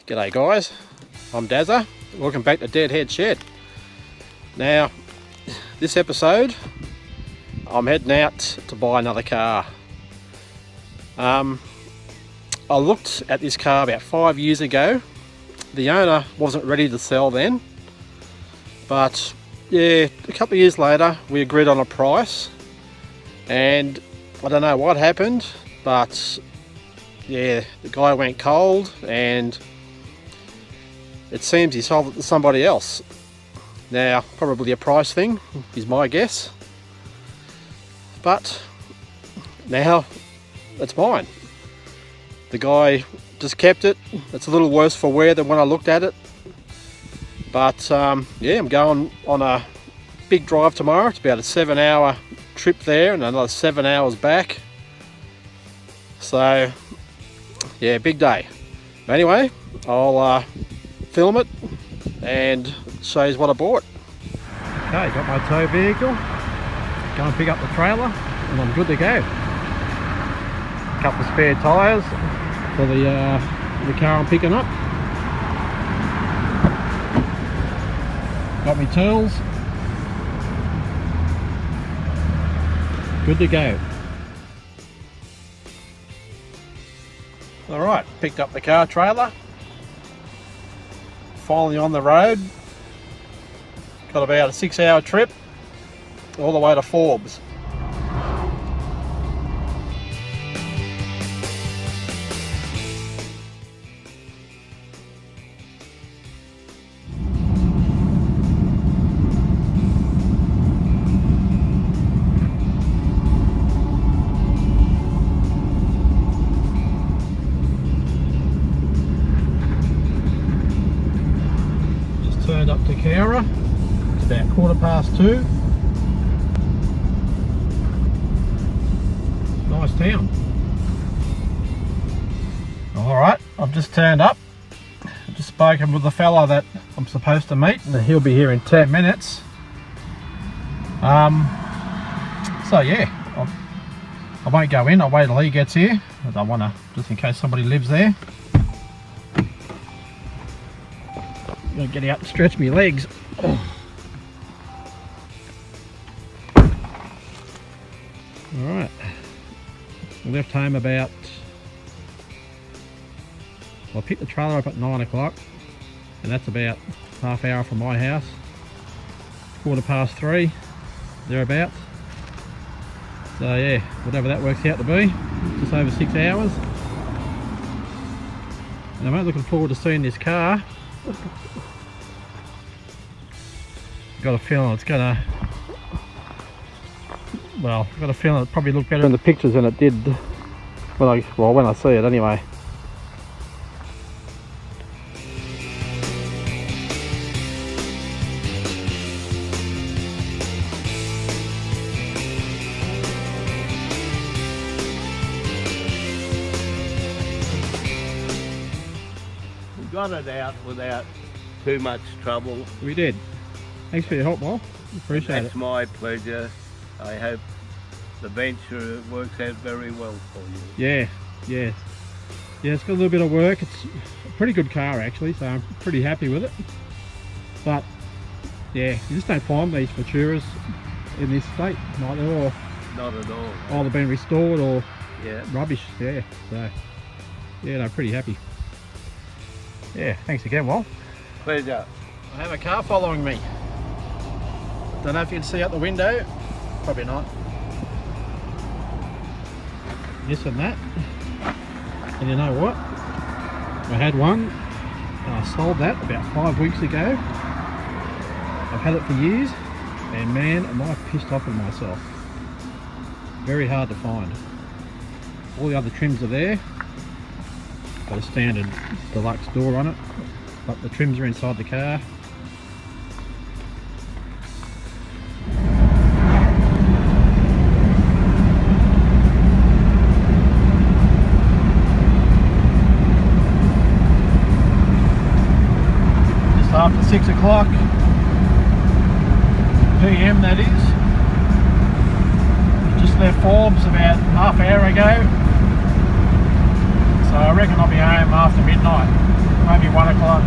G'day guys, I'm Dazza. Welcome back to Deadhead Shed. Now, this episode, I'm heading out to buy another car. I looked at this car about 5 years ago. The owner wasn't ready to sell then, but yeah, a couple of years later we agreed on a price, and I don't know what happened, but yeah, the guy went cold and it seems he sold it to somebody else. Now, probably a price thing is my guess, but now it's mine. The guy just kept it. It's a little worse for wear than when I looked at it, but yeah, I'm going on a big drive tomorrow. It's about a 7-hour trip there and another 7 hours back, so yeah, big day. But anyway, I'll film it and show you what I bought. Okay, got my tow vehicle, go and pick up the trailer and I'm good to go. A couple of spare tyres for the car I'm picking up. Got my tools, good to go. Alright, picked up the car trailer, finally on the road. Got about a 6-hour trip all the way to Forbes. Turned up to Cowra. It's about 2:15. Nice town. Alright, I've just turned up. I've just spoken with the fella that I'm supposed to meet, and he'll be here in 10 minutes. So yeah, I won't go in. I'll wait till he gets here. I don't want to, just in case somebody lives there. I'm gonna get out and stretch my legs. Alright, I left home about, well, I picked the trailer up at 9 o'clock, and that's about half hour from my house. 3:15, thereabouts. So yeah, whatever that works out to be, just over 6 hours. And I'm looking forward to seeing this car. Got a feeling it's gonna, well, I've got a feeling it'll probably look better in the pictures than it did when I see it anyway. We got it out without too much trouble. We did. Thanks for your help, Mal. Appreciate it. That's my pleasure. I hope the venture works out very well for you. Yeah, yeah. Yeah, it's got a little bit of work. It's a pretty good car actually, so I'm pretty happy with it. But yeah, you just don't find these Futuras in this state. Not at all. Not at all. Either been restored or yeah, rubbish. Yeah, so yeah, no, pretty happy. Yeah, thanks again, Wal. Pleasure. I have a car following me. Don't know if you can see out the window. Probably not. This and that. And you know what? I had one and I sold that about 5 weeks ago. I've had it for years, and man, am I pissed off at myself. Very hard to find. All the other trims are there. Got a standard deluxe door on it, but the trims are inside the car. Just after 6 o'clock PM, that is. Just left Forbes about half hour ago. So I reckon I'll be home after midnight. maybe 1 o'clock.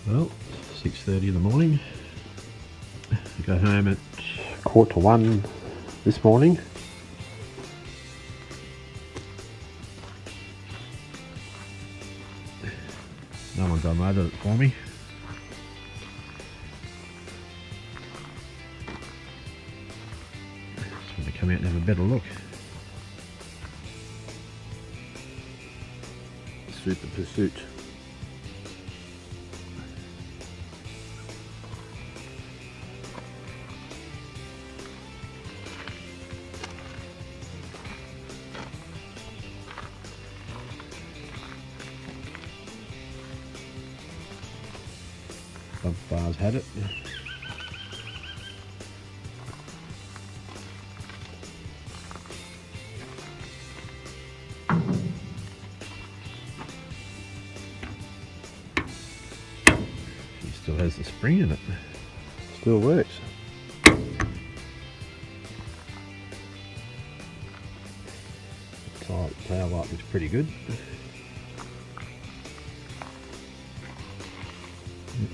Well, 6:30 in the morning. I go home at 1:15 this morning. No one's unloaded it for me. Just want to come out and have a better look. Super Pursuit. Bump bars had it. She still has the spring in it. Still works. Tail light looks pretty good.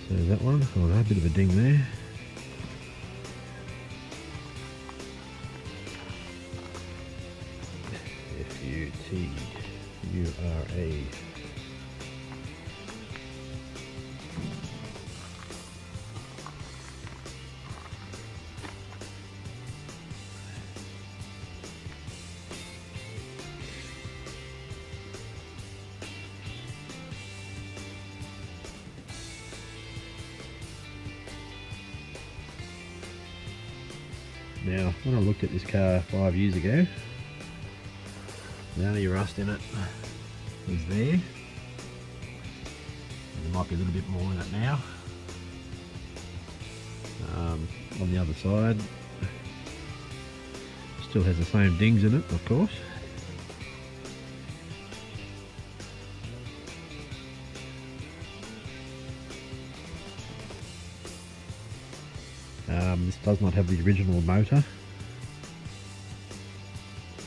So that one, oh no, a bit of a ding there. Futura. Now, when I looked at this car 5 years ago, the only rust in it was there. There might be a little bit more in it now. On the other side, still has the same dings in it, of course. This does not have the original motor.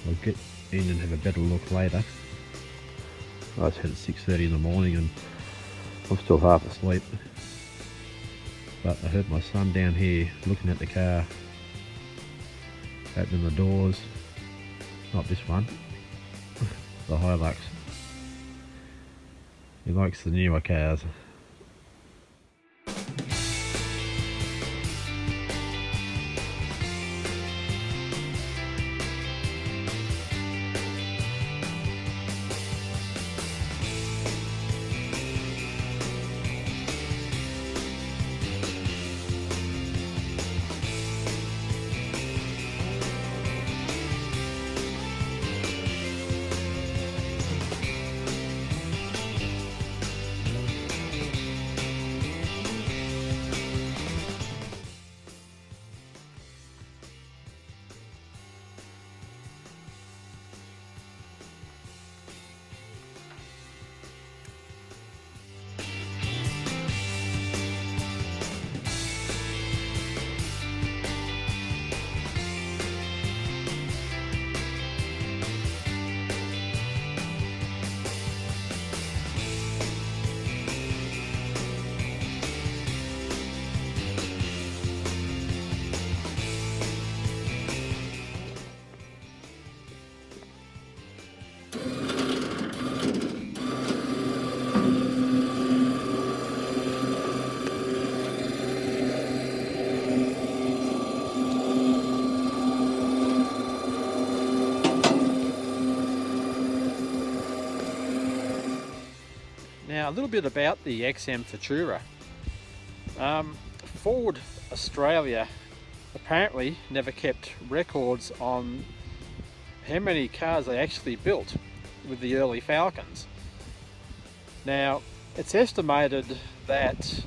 I'll get in and have a better look later. I just had it 6:30 in the morning and I'm still half asleep. But I heard my son down here looking at the car, opening the doors. Not this one, the Hilux. He likes the newer cars. Now a little bit about the Xm Futura. Ford Australia apparently never kept records on how many cars they actually built with the early Falcons. Now it's estimated that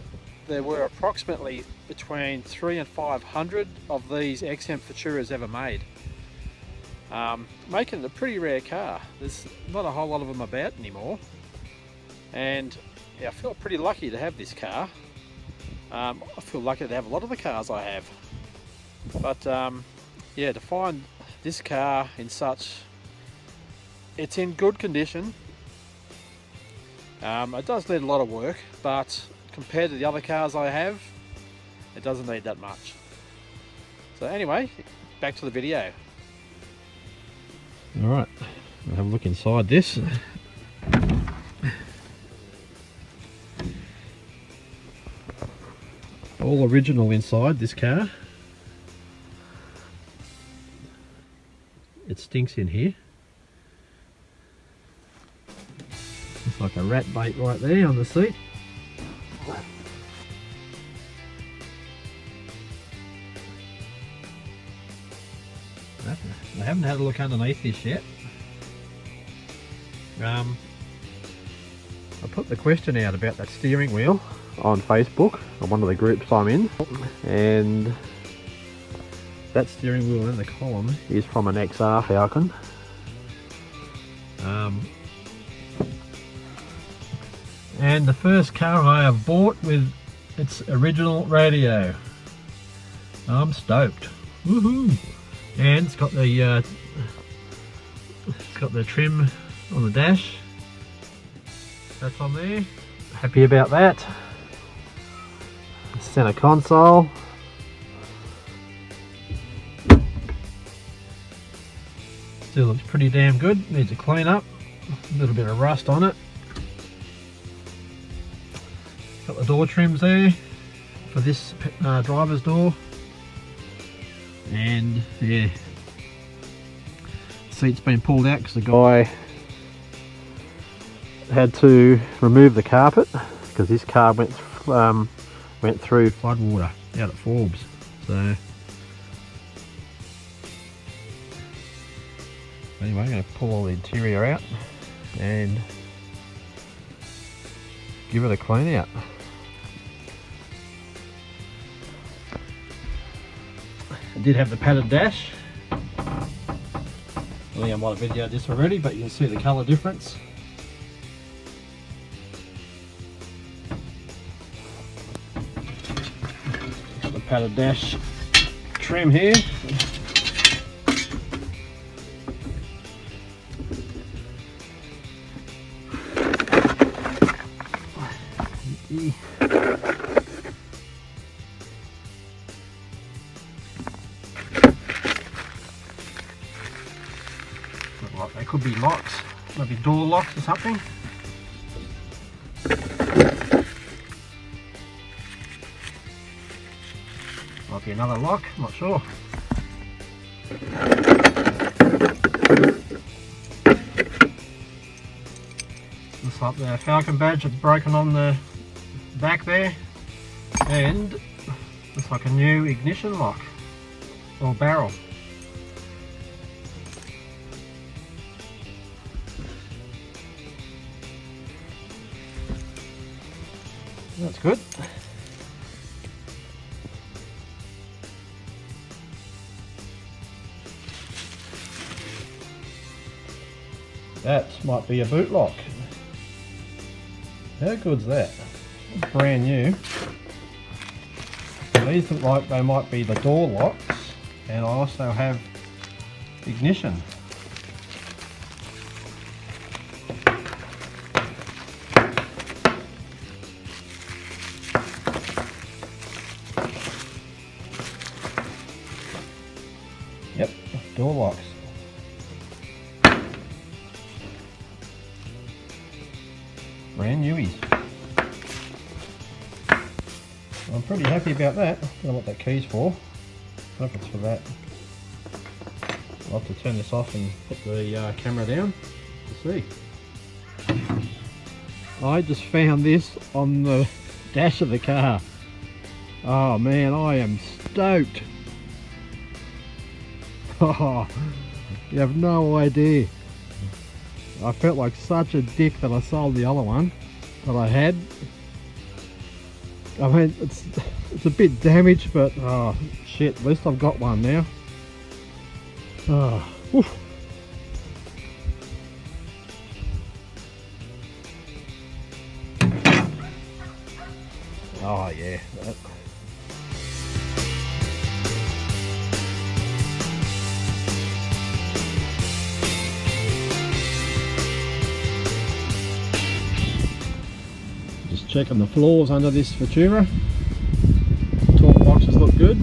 there were approximately between 300 and 500 of these Xm Futuras ever made, making it a pretty rare car. There's not a whole lot of them about anymore. And yeah, I feel pretty lucky to have this car. I feel lucky to have a lot of the cars I have. But yeah, to find this car in such it's in good condition. It does need a lot of work, but compared to the other cars I have, it doesn't need that much. So anyway, back to the video. Alright, we'll have a look inside this. All original inside this car. It stinks in here. Looks like a rat bait right there on the seat. I haven't had a look underneath this yet. I put the question out about that steering wheel on Facebook, on one of the groups I'm in, and that steering wheel in the column is from an XR Falcon. And the first car I have bought with its original radio. I'm stoked. Woohoo! And it's got the trim on the dash. That's on there. Happy about that. Center console. Still looks pretty damn good. Needs a clean up. A little bit of rust on it. Got the door trims there for this driver's door. And yeah, seat's been pulled out because the guy had to remove the carpet because this car went through flood water out at Forbes. So anyway, I'm going to pull all the interior out and give it a clean out. I did have the padded dash. I think I might have videoed this already, but you can see the colour difference. Got the padded dash trim here. They could be locks, maybe door locks or something. Might be another lock, I'm not sure. Looks like the Falcon badge that's broken on the back there, and looks like a new ignition lock or barrel. That's good. That might be a boot lock. How good's that? Brand new. These look like they might be the door locks, and I also have ignition. Yep, door locks. Brand newies. I'm pretty happy about that. I don't know what that key's for. I hope it's for that. I'll have to turn this off and put the camera down to see. I just found this on the dash of the car. Oh man, I am stoked. Oh, you have no idea. I felt like such a dick that I sold the other one that I had. I mean, it's a bit damaged, but oh shit, at least I've got one now. Oh, oof. Oh yeah. checking the floors under this Futura. Torque boxes look good.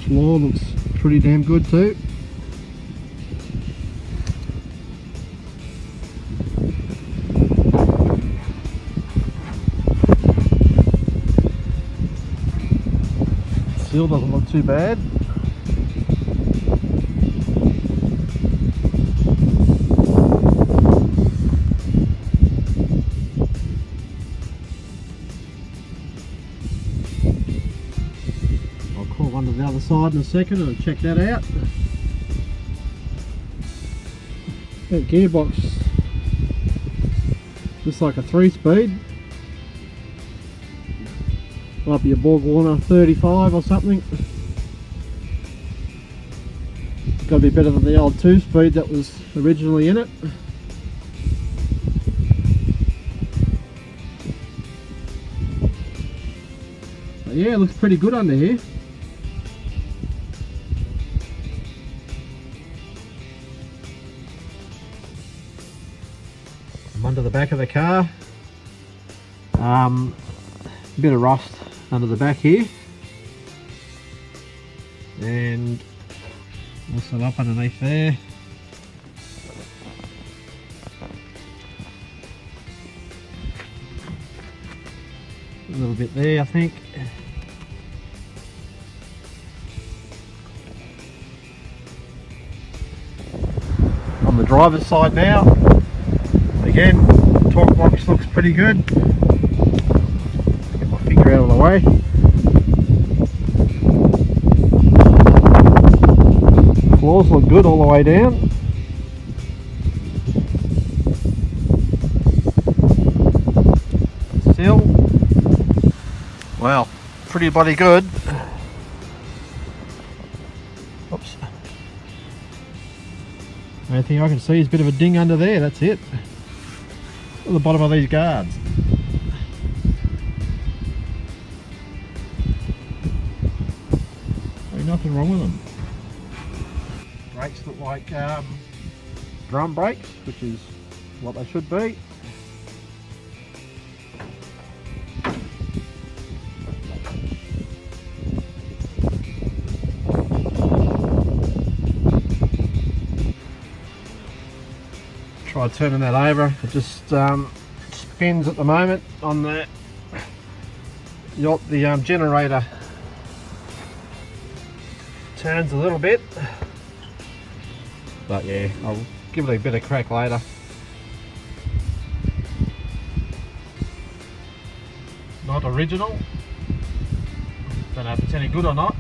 Floor looks pretty damn good too. Seal doesn't look too bad. I'll crawl under the other side in a second and check that out. That gearbox looks like a 3-speed. Might be a Borg Warner 35 or something. Got to be better than the old 2-speed that was originally in it. But yeah, it looks pretty good under here. I'm under the back of the car. A bit of rust under the back here, and also up underneath there. A little bit there, I think. On the driver's side now, again, torque box looks pretty good. Out of the way. Floors look good all the way down. Still, well, pretty bloody good. Oops. Only thing I can see is a bit of a ding under there. That's it. At the bottom of these guards. Nothing wrong with them. Brakes look like drum brakes, which is what they should be. Try turning that over. It just spins at the moment on the generator. Turns a little bit, but yeah, I'll give it a bit of crack later. Not original, don't know if it's any good or not.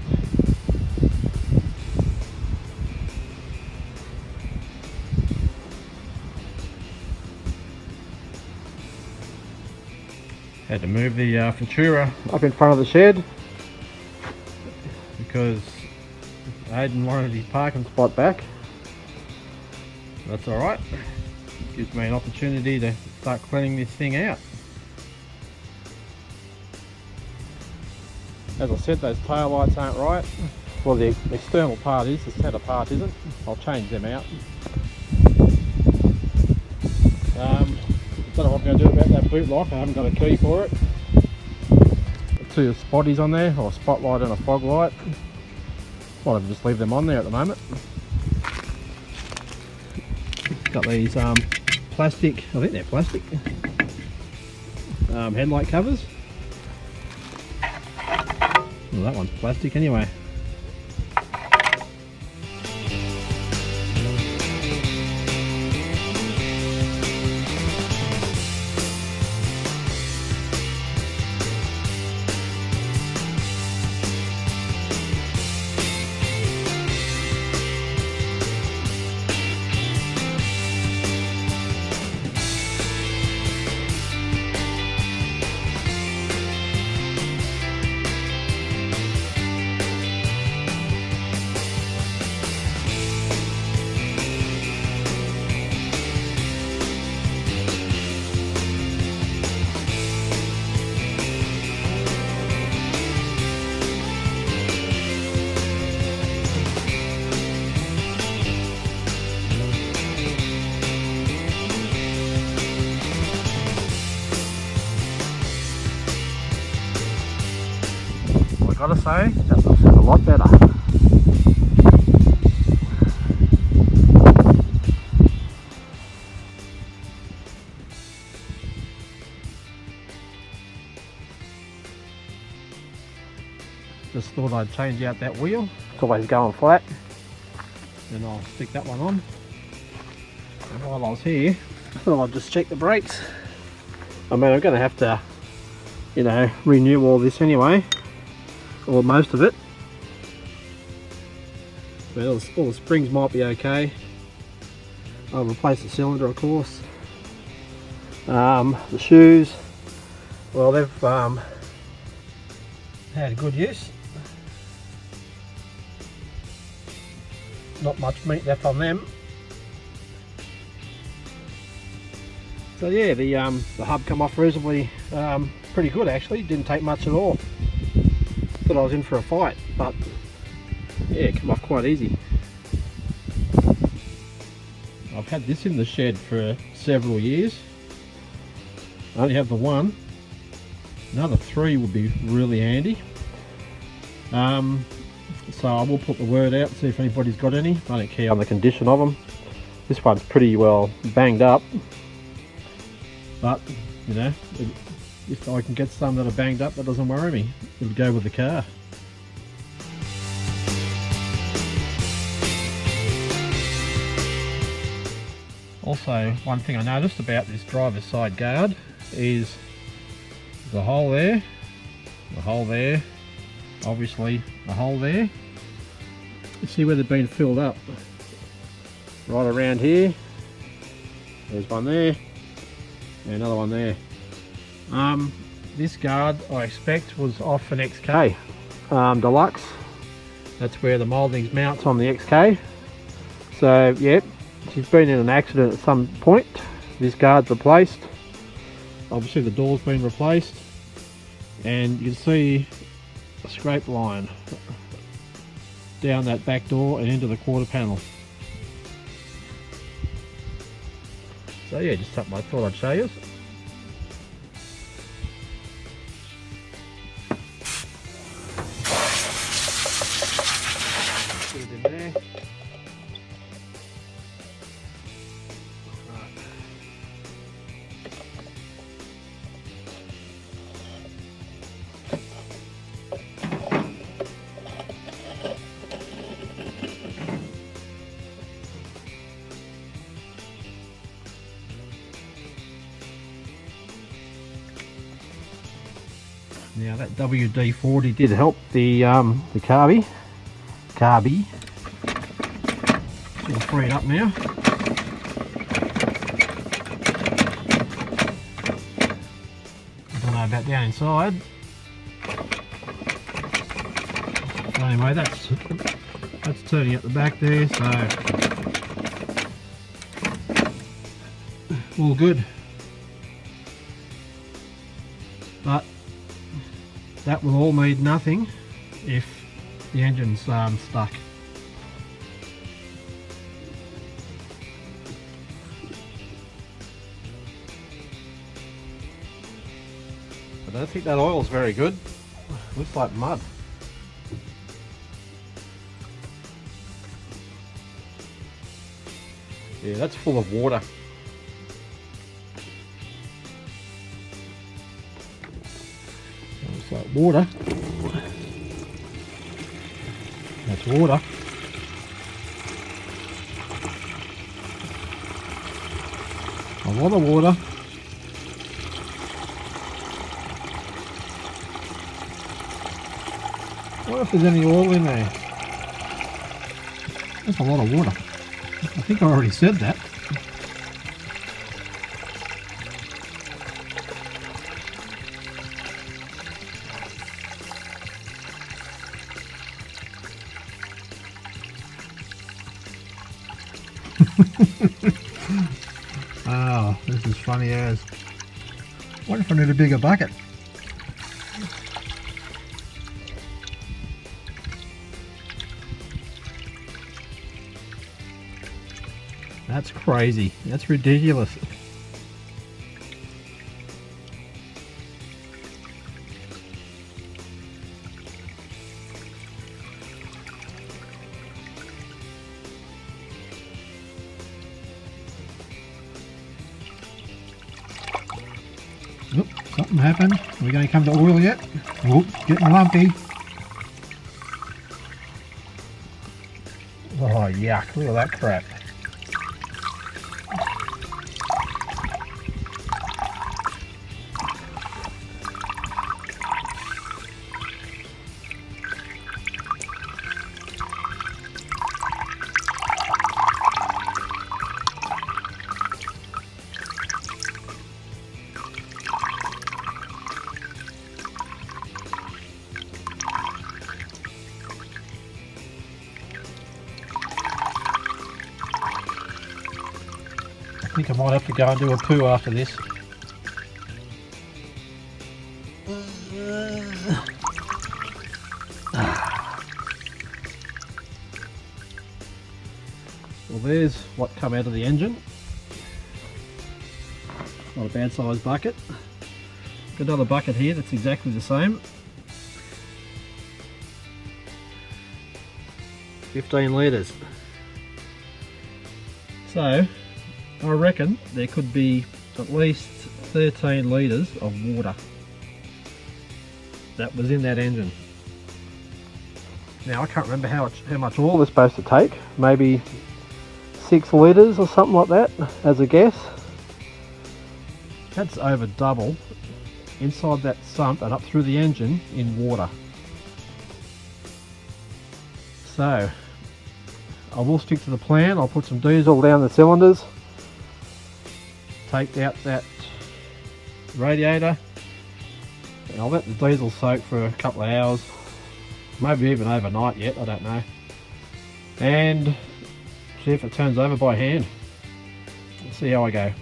Had to move the Futura up in front of the shed because Hayden wanted his parking spot back. That's alright. Gives me an opportunity to start cleaning this thing out. As I said, those tail lights aren't right. Well, the external part is, the centre part isn't. I'll change them out. I don't know what I'm going to do about that boot lock. I haven't got a key for it. Two spotties on there, or a spotlight and a fog light. Might have just leave them on there at the moment. Got these plastic, I think they're plastic, headlight covers. Well, that one's plastic anyway. gotta say, that looks a lot better. Just thought I'd change out that wheel. It's always going flat. And I'll stick that one on. And while I was here, I thought I'd just check the brakes. I mean, I'm going to have to, you know, renew all this anyway, or most of it. But all the springs might be okay. I'll replace the cylinder, of course. The shoes, well, they've had good use. Not much meat left on them. So yeah, the hub come off reasonably pretty good actually. Didn't take much at all. Thought I was in for a fight, but yeah, it came off quite easy. I've had this in the shed for several years. I only have the one. Another 3 would be really handy. So I will put the word out, see if anybody's got any. I don't care on the condition of them. This one's pretty well banged up, but you know, if I can get some that are banged up, that doesn't worry me. It'll go with the car. Also, one thing I noticed about this driver's side guard is the hole there, obviously a hole there. You see where they've been filled up? Right around here. There's one there, and another one there. This guard I expect was off an XK Deluxe. That's where the mouldings mounts on the XK. So yep, she's been in an accident at some point. This guard's replaced. Obviously the door's been replaced, and you can see a scrape line down that back door and into the quarter panel. So yeah, just something I thought I'd show you. Put it in there. Now that WD-40 did help the carby. It's all freed up now. I don't know about down inside. So anyway, that's turning at the back there, so all good. But that will all mean nothing if the engine's stuck. I don't think that oil's very good. Looks like mud. Yeah, that's full of water. Looks like water. That's water. A lot of water. I wonder if there's any oil in there. That's a lot of water. I think I already said that. Oh, this is funny as. What if I need a bigger bucket? That's crazy. That's ridiculous. something happen? Are we going to come to oil yet? Oh, getting lumpy. Oh yuck, look at that crap. I think I might have to go and do a poo after this. Well, there's what come out of the engine. Not a bad sized bucket. Got another bucket here that's exactly the same. 15 litres. So I reckon there could be at least 13 litres of water that was in that engine. Now I can't remember how much oil they're supposed to take. Maybe 6 litres or something like that as a guess. That's over double inside that sump and up through the engine in water. So I will stick to the plan. I'll put some diesel down the cylinders, take out that radiator, and I'll let the diesel soak for a couple of hours, maybe even overnight yet, I don't know, and see if it turns over by hand. We'll see how I go.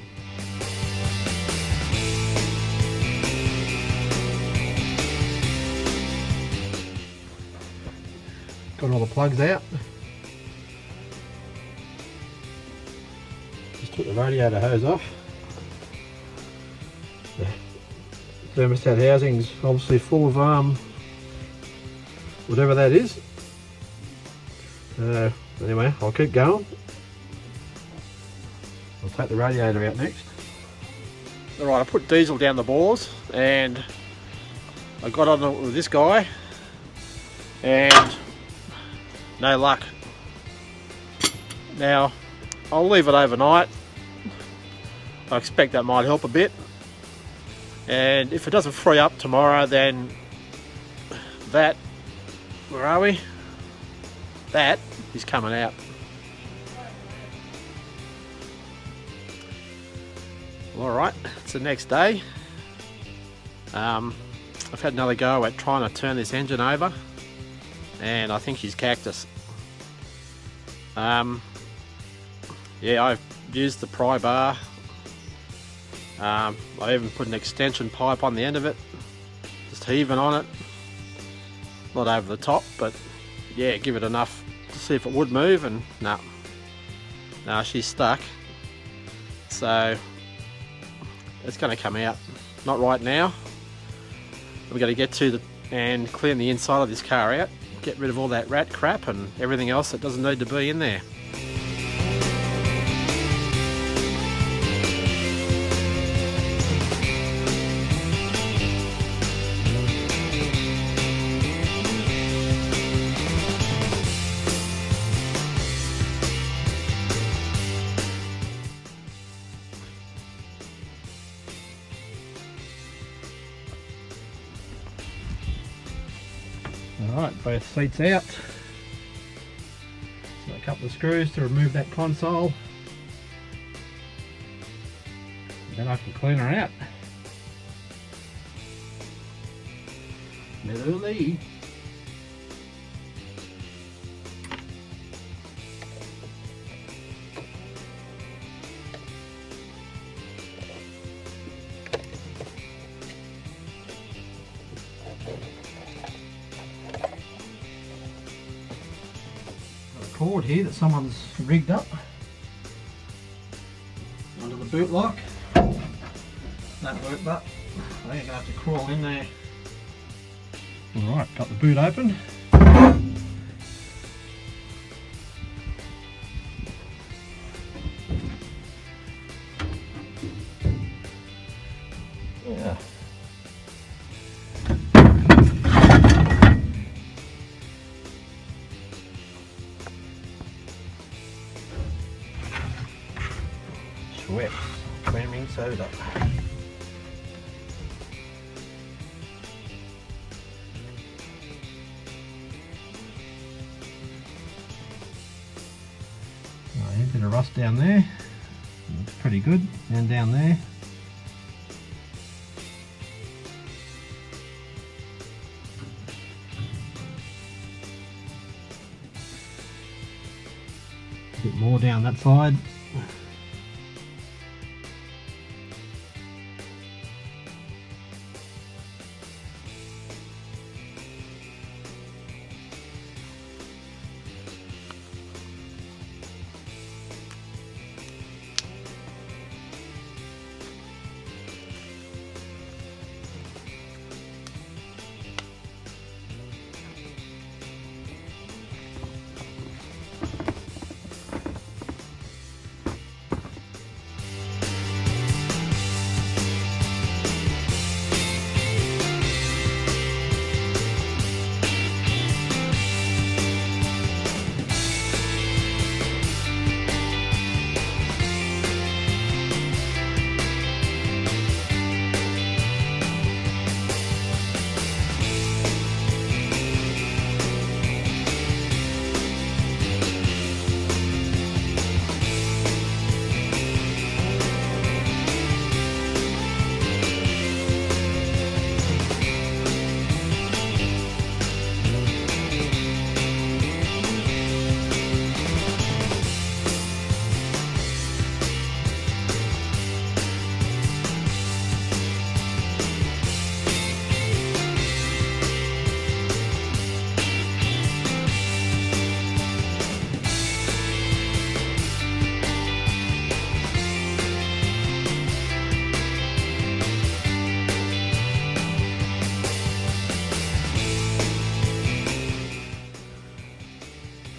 Got all the plugs out. Just took the radiator hose off. The thermostat housing's obviously full of whatever that is. Anyway, I'll keep going. I'll take the radiator out next. Alright, I put diesel down the bores and I got on with this guy and no luck. Now I'll leave it overnight. I expect that might help a bit, and if it doesn't free up tomorrow, then that, where are we? That is coming out. Alright, it's the next day. I've had another go at trying to turn this engine over, and I think she's cactus. Yeah, I've used the pry bar. I even put an extension pipe on the end of it, just heaving on it. Not over the top, but yeah, give it enough to see if it would move, and no, she's stuck. So it's going to come out. Not right now. We're going to get to and clean the inside of this car out, get rid of all that rat crap and everything else that doesn't need to be in there. Alright, both seats out. So a couple of screws to remove that console. Then I can clean her out. Merrily. Cord here that someone's rigged up under the boot lock. Don't work, but I think I'm going to have to crawl in there. Alright, got the boot open. Yeah. further. A bit of rust down there. Looks pretty good. And down there. A bit more down that side.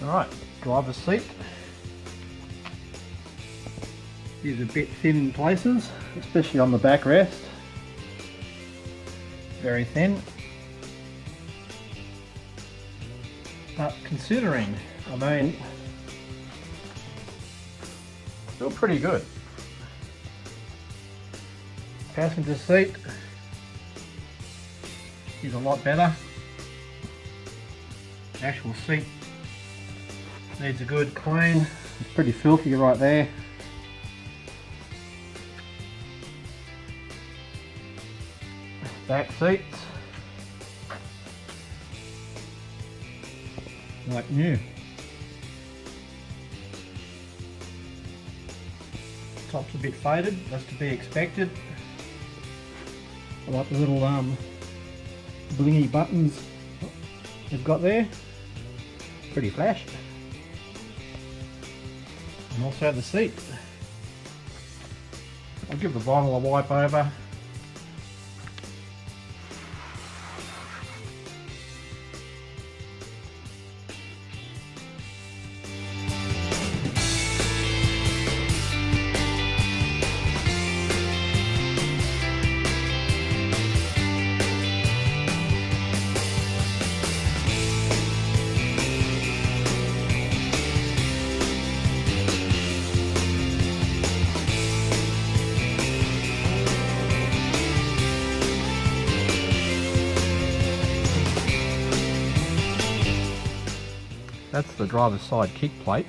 Alright, driver's seat. Is a bit thin in places, especially on the backrest. Very thin. But considering, I mean, still pretty good. Passenger seat is a lot better. The actual seat needs a good clean. It's pretty filthy right there. Back seats, like new. Top's a bit faded, that's to be expected. I like the little blingy buttons they've got there. Pretty flash. And also the seat. I'll give the vinyl a wipe over. That's the driver's side kick plate.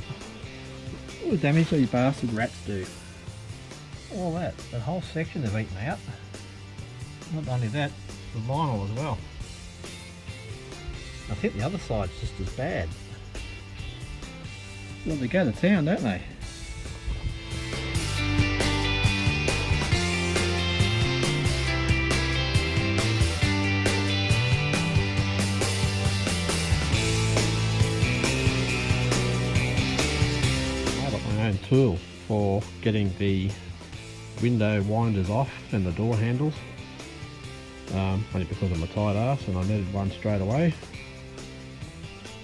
What the damage these bastard rats do. All that whole section they've eaten out. Not only that, the vinyl as well. I think the other side's just as bad. Well, they go to town, don't they? Tool for getting the window winders off and the door handles, only because I'm a tight ass and I needed one straight away.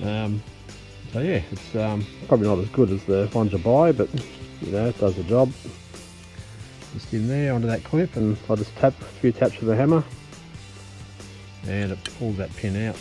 So yeah, it's probably not as good as the ones you buy, but you know, it does the job. Just in there onto that clip, and I just tap a few taps with the hammer and it pulls that pin out.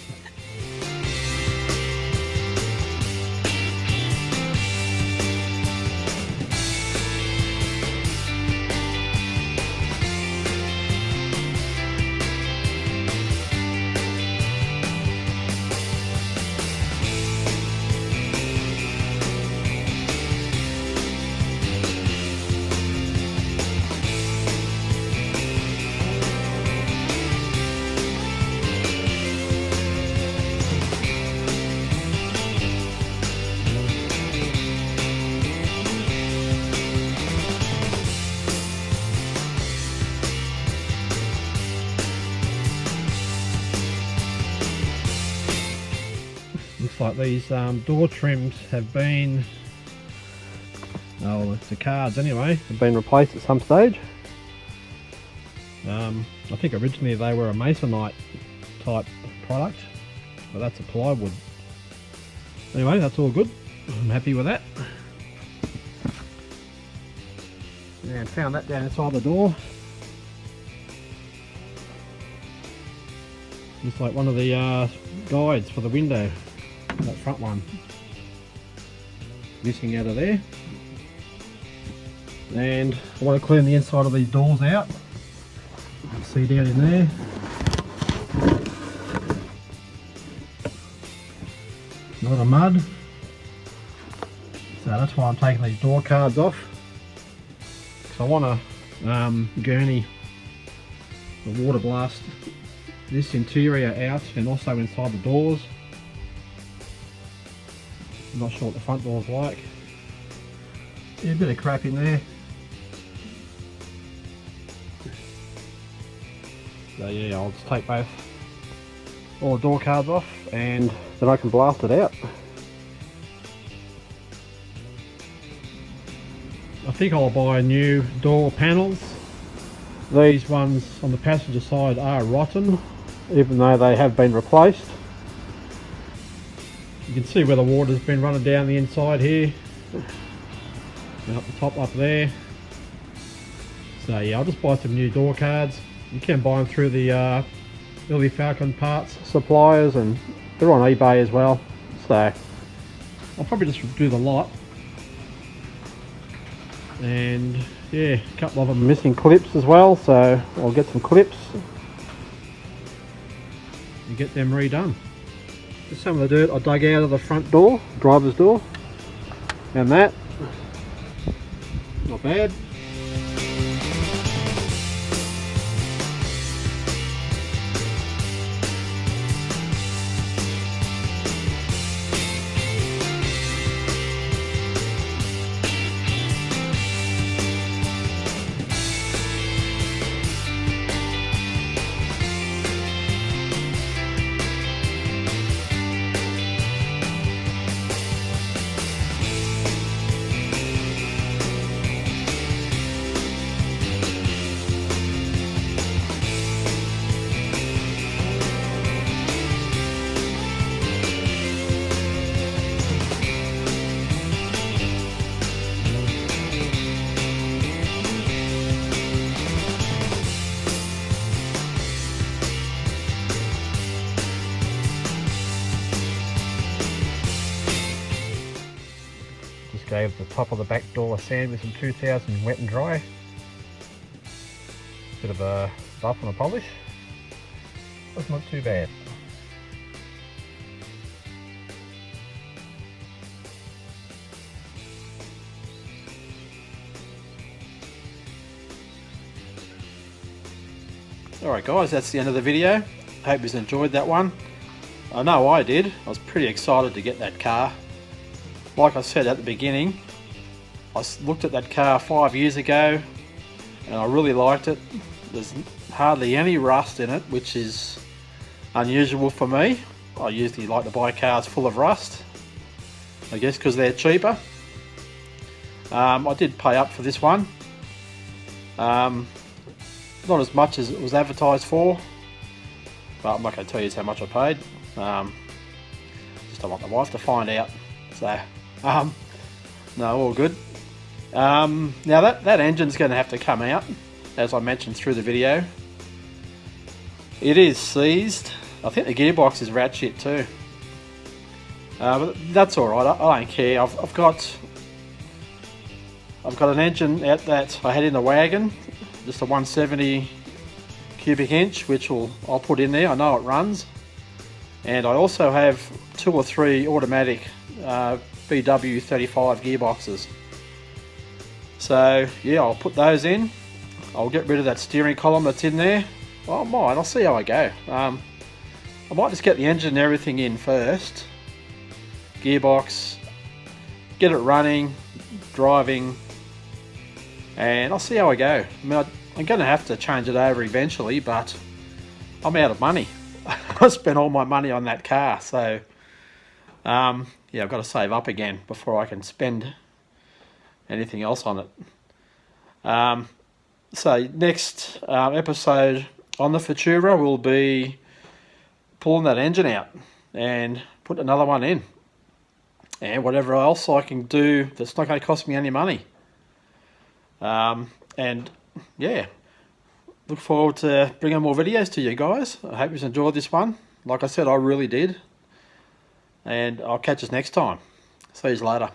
looks like these door trims have been, oh, it's the cards anyway, have been replaced at some stage. I think originally they were a masonite type product, but that's a plywood. Anyway, that's all good. I'm happy with that. And found that down inside the door. It's like one of the guides for the window, that front one. Missing out of there. And I want to clean the inside of these doors out. You can see down in there. A lot of mud. So that's why I'm taking these door cards off. So I want to gurney the water blast this interior out and also inside the doors. I'm not sure what the front door's like. Yeah, a bit of crap in there. So yeah, I'll just take both all the door cards off and then I can blast it out. I think I'll buy new door panels. These ones on the passenger side are rotten, even though they have been replaced. You can see where the water's been running down the inside here and up the top up there. So yeah, I'll just buy some new door cards. You can buy them through the Xm Falcon parts suppliers, and they're on eBay as well. So I'll probably just do the lot. And yeah, a couple of them are missing clips as well, so I'll get some clips and get them redone. Just some of the dirt I dug out of the front door, driver's door, and that, not bad. Gave the top of the back door a sand with some 2000 wet and dry. Bit of a buff and a polish. That's not too bad. Alright guys, that's the end of the video. Hope you enjoyed that one. I know I did. I was pretty excited to get that car. Like I said at the beginning, I looked at that car 5 years ago and I really liked it. There's hardly any rust in it, which is unusual for me. I usually like to buy cars full of rust, I guess because they're cheaper. I did pay up for this one. Not as much as it was advertised for, but I'm not going to tell you how much I paid. Just don't want the wife to find out. So no, all good. Now that engine's going to have to come out, as I mentioned through the video. It is seized. I think the gearbox is rat shit too. But that's all right. I don't care. I've got an engine out that I had in the wagon, just a 170 cubic inch, which I'll put in there. I know it runs, and I also have 2 or 3 automatic BW 35 gearboxes. So yeah, I'll put those in. I'll get rid of that steering column that's in there. Well, I might. I'll see how I go. I might just get the engine and everything in first. Gearbox, get it running, driving, and I'll see how I go. I mean, I'm going to have to change it over eventually, but I'm out of money. I spent all my money on that car, so Yeah, I've got to save up again before I can spend anything else on it. So next episode on the Futura will be pulling that engine out and put another one in, and whatever else I can do that's not going to cost me any money. And yeah, look forward to bringing more videos to you guys. I hope you enjoyed this one. Like I said, I really did. And I'll catch us next time. See you later.